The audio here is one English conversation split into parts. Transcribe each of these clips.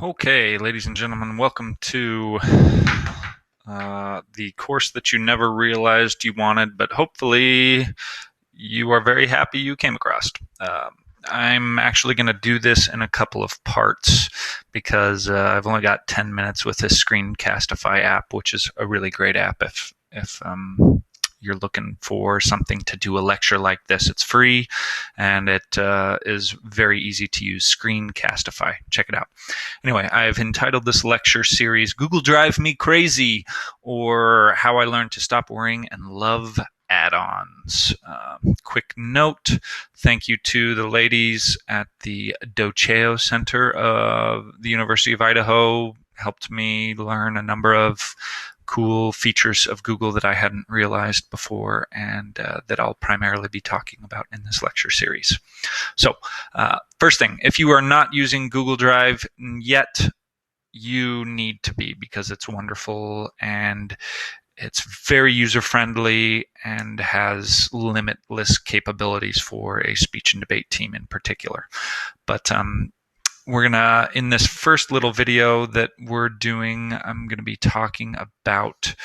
Okay, ladies and gentlemen, welcome to the course that you never realized you wanted, but hopefully you are very happy you came across. I'm actually going to do this in a couple of parts because I've only got 10 minutes with this Screencastify app, which is a really great app if you're looking for something to do a lecture like this. It's free and it is very easy to use. Screencastify. Check it out. Anyway, I've entitled this lecture series Google Drive Me Crazy, or How I Learned to Stop Worrying and Love Add-ons. Quick note, thank you to the ladies at the Docheo Center of the University of Idaho. Helped me learn a number of cool features of Google that I hadn't realized before, and that I'll primarily be talking about in this lecture series. So, first thing, if you are not using Google Drive yet, you need to be, because it's wonderful and it's very user-friendly and has limitless capabilities for a speech and debate team in particular. But we're gonna, in this first little video that we're doing, I'm gonna be talking about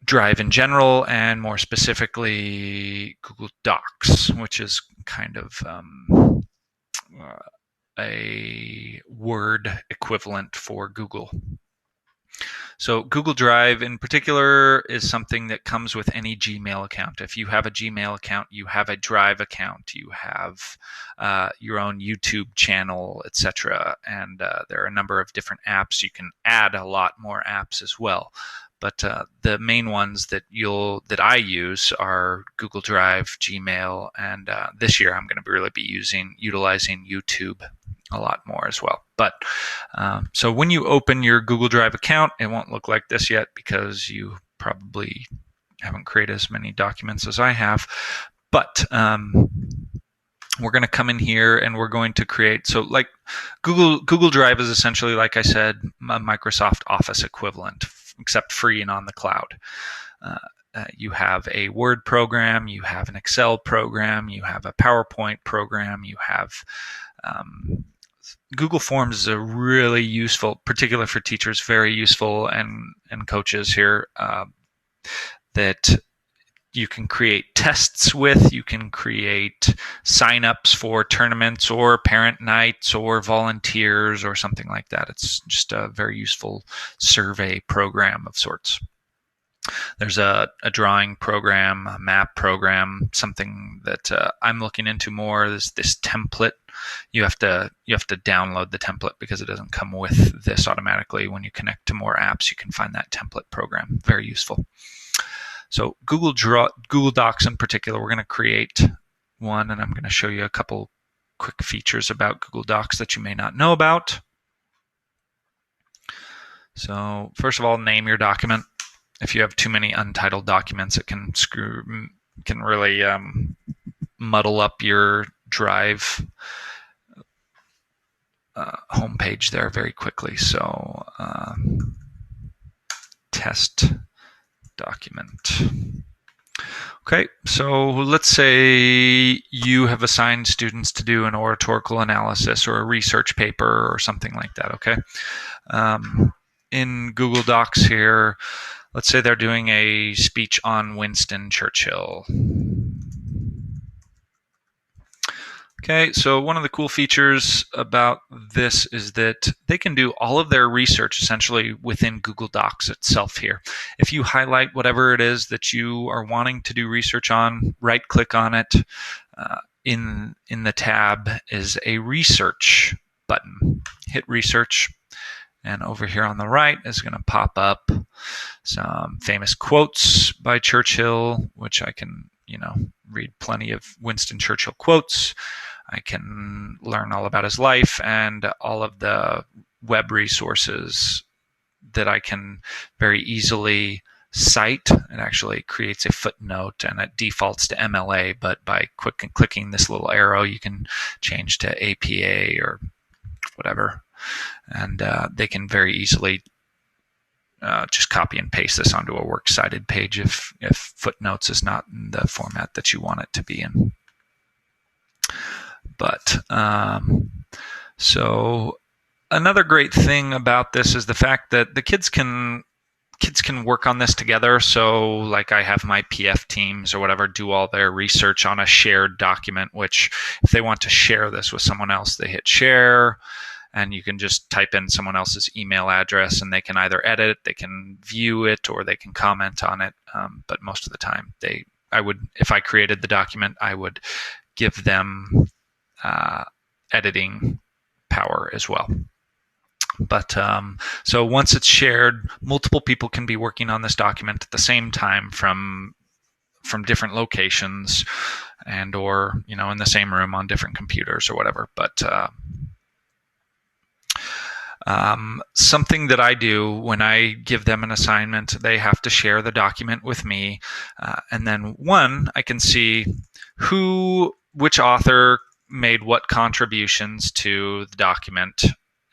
Drive in general, and more specifically Google Docs, which is kind of a Word equivalent for Google. So Google Drive in particular is something that comes with any Gmail account. If you have a Gmail account, you have a Drive account, you have your own YouTube channel, etc. And there are a number of different apps. You can add a lot more apps as well. But the main ones that I use are Google Drive, Gmail, and this year I'm going to really be utilizing YouTube a lot more as well. But so when you open your Google Drive account, it won't look like this yet because you probably haven't created as many documents as I have. But we're going to come in here and we're going to create, so like Google Drive is essentially, like I said, a Microsoft Office equivalent, except free and on the cloud. You have a Word program, you have an Excel program, you have a PowerPoint program, you have Google Forms is a really useful, particularly for teachers, very useful, and coaches here, that you can create tests with, you can create sign-ups for tournaments or parent nights or volunteers or something like that. It's just a very useful survey program of sorts. There's a drawing program, a map program, something that I'm looking into more is this template. You have to download the template because it doesn't come with this automatically. When you connect to more apps, you can find that template program. Very useful. So Google Docs in particular, we're going to create one, and I'm going to show you a couple quick features about Google Docs that you may not know about. So first of all, name your document. If you have too many untitled documents, it can really muddle up your Drive homepage there very quickly. So test document. Okay, so let's say you have assigned students to do an oratorical analysis or a research paper or something like that, okay? In Google Docs here, let's say they're doing a speech on Winston Churchill. Okay, so one of the cool features about this is that they can do all of their research essentially within Google Docs itself here. If you highlight whatever it is that you are wanting to do research on, right-click on it. In the tab is a research button. Hit research, and over here on the right is going to pop up some famous quotes by Churchill, which I can, read plenty of Winston Churchill quotes. I can learn all about his life and all of the web resources that I can very easily cite. It actually creates a footnote and it defaults to MLA, but by clicking this little arrow, you can change to APA or whatever. And they can very easily just copy and paste this onto a works cited page if footnotes is not in the format that you want it to be in. But So another great thing about this is the fact that the kids can work on this together. So like I have my PF teams or whatever do all their research on a shared document, which if they want to share this with someone else, they hit share, and you can just type in someone else's email address and they can either edit it, they can view it, or they can comment on it. But most of the time if I created the document, I would give them editing power as well. But so once it's shared, multiple people can be working on this document at the same time from different locations, and or in the same room on different computers or whatever. But something that I do when I give them an assignment, they have to share the document with me, and then I can see which author made what contributions to the document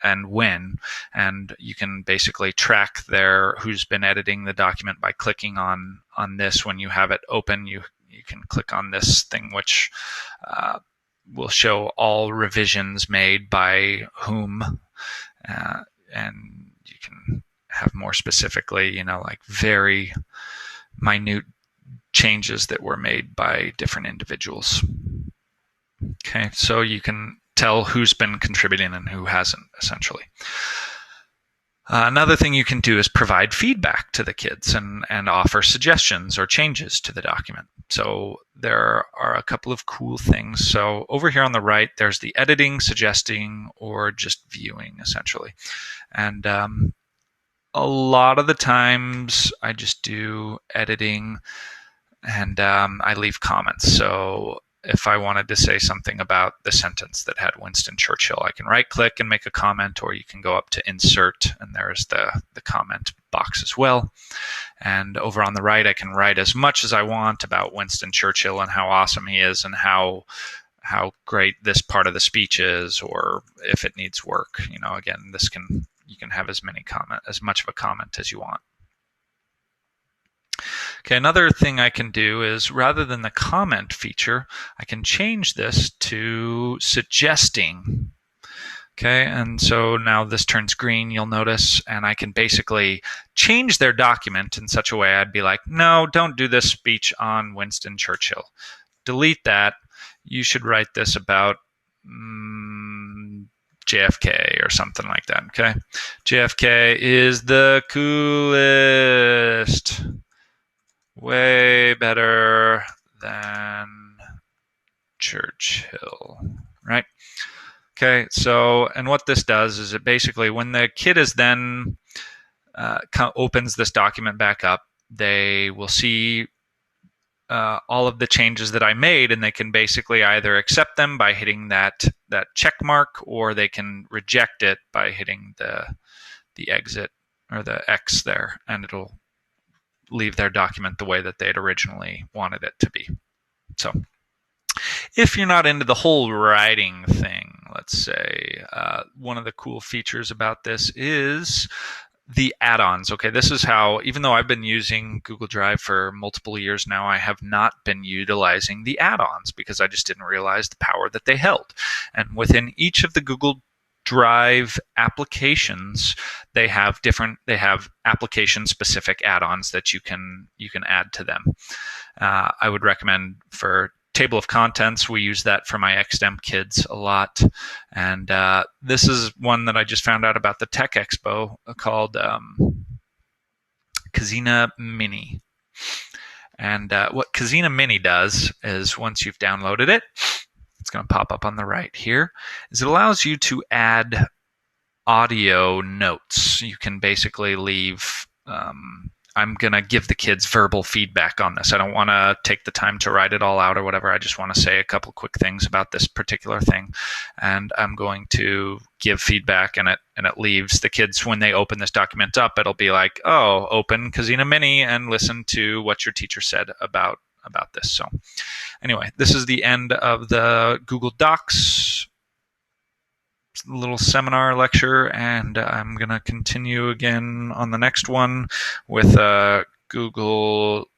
and when, and you can basically track who's been editing the document by clicking on this. When you have it open, you can click on this thing, which will show all revisions made by whom, and you can have more specifically, like very minute changes that were made by different individuals. Okay, so you can tell who's been contributing and who hasn't, essentially. Another thing you can do is provide feedback to the kids and offer suggestions or changes to the document. So there are a couple of cool things. So over here on the right, there's the editing, suggesting, or just viewing, essentially. And a lot of the times I just do editing, and I leave comments. So if I wanted to say something about the sentence that had Winston Churchill, I can right click and make a comment, or you can go up to insert, and there's the comment box as well. And over on the right, I can write as much as I want about Winston Churchill and how awesome he is and how great this part of the speech is, or if it needs work. Again, you can have as much of a comment as you want. Okay, another thing I can do is, rather than the comment feature, I can change this to suggesting. Okay, and so now this turns green, you'll notice, and I can basically change their document in such a way I'd be like, no, don't do this speech on Winston Churchill. Delete that. You should write this about JFK or something like that, okay? JFK is the coolest. Way better than Churchill, right? Okay, so, and what this does is it basically, when the kid is then opens this document back up, they will see all of the changes that I made, and they can basically either accept them by hitting that check mark, or they can reject it by hitting the exit or the X there, and it'll leave their document the way that they'd originally wanted it to be. So if you're not into the whole writing thing, let's say, one of the cool features about this is the add-ons. Okay, this is how, even though I've been using Google Drive for multiple years now, I have not been utilizing the add-ons because I just didn't realize the power that they held. And within each of the Google Drive applications, they have application specific add-ons that you can add to them. I would recommend for table of contents, we use that for my XSTEM kids a lot. And this is one that I just found out about the Tech Expo, called Kazina Mini. And what Kazina Mini does is, once you've downloaded it, it's going to pop up on the right here, is it allows you to add audio notes. You can basically leave, I'm going to give the kids verbal feedback on this. I don't want to take the time to write it all out or whatever. I just want to say a couple quick things about this particular thing. And I'm going to give feedback, and it leaves the kids, when they open this document up, it'll be like, oh, open Kazina Mini and listen to what your teacher said about this. So anyway, this is the end of the Google Docs little seminar lecture, and I'm going to continue again on the next one with Google